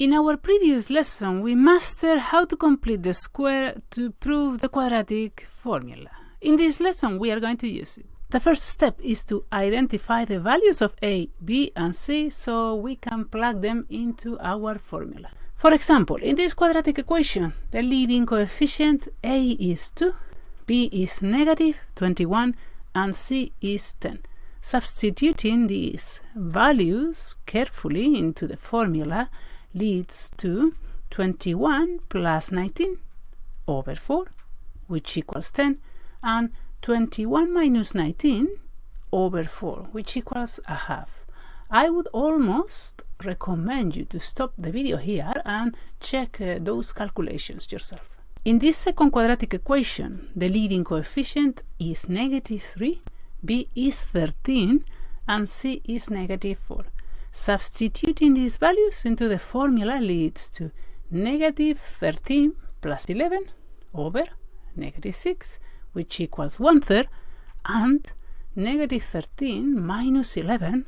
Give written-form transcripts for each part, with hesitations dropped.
In our previous lesson, we mastered how to complete the square to prove the quadratic formula. In this lesson, we are going to use it. The first step is to identify the values of a, b, and c so we can plug them into our formula. For example, in this quadratic equation, the leading coefficient a is 2, b is negative 21, and c is 10. Substituting these values carefully into the formula leads to 21 plus 19 over 4, which equals 10, and 21 minus 19 over 4, which equals a half. I would almost recommend you to stop the video here and check those calculations yourself. In this second quadratic equation, the leading coefficient is negative 3, b is 13, and c is negative 4. Substituting these values into the formula leads to negative 13 plus 11 over negative 6, which equals 1/3, and negative 13 minus 11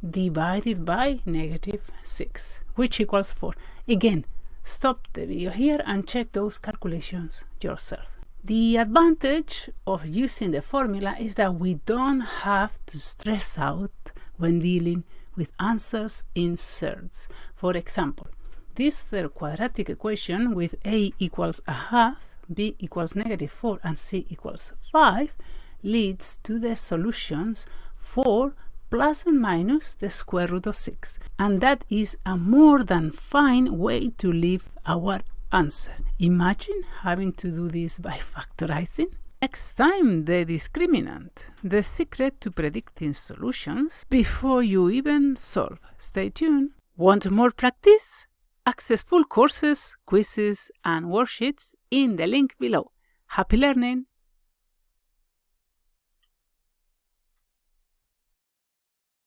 divided by negative 6, which equals 4. Again, stop the video here and check those calculations yourself. The advantage of using the formula is that we don't have to stress out when dealing with answers in Surds. For example, this third quadratic equation with a equals a half, b equals negative 4, and c equals 5 leads to the solutions 4 plus and minus the square root of 6. And that is a more than fine way to leave our answer. Imagine having to do this by factorizing. Next time, the discriminant, the secret to predicting solutions before you even solve. Stay tuned. Want more practice? Access full courses, quizzes, and worksheets in the link below. Happy learning!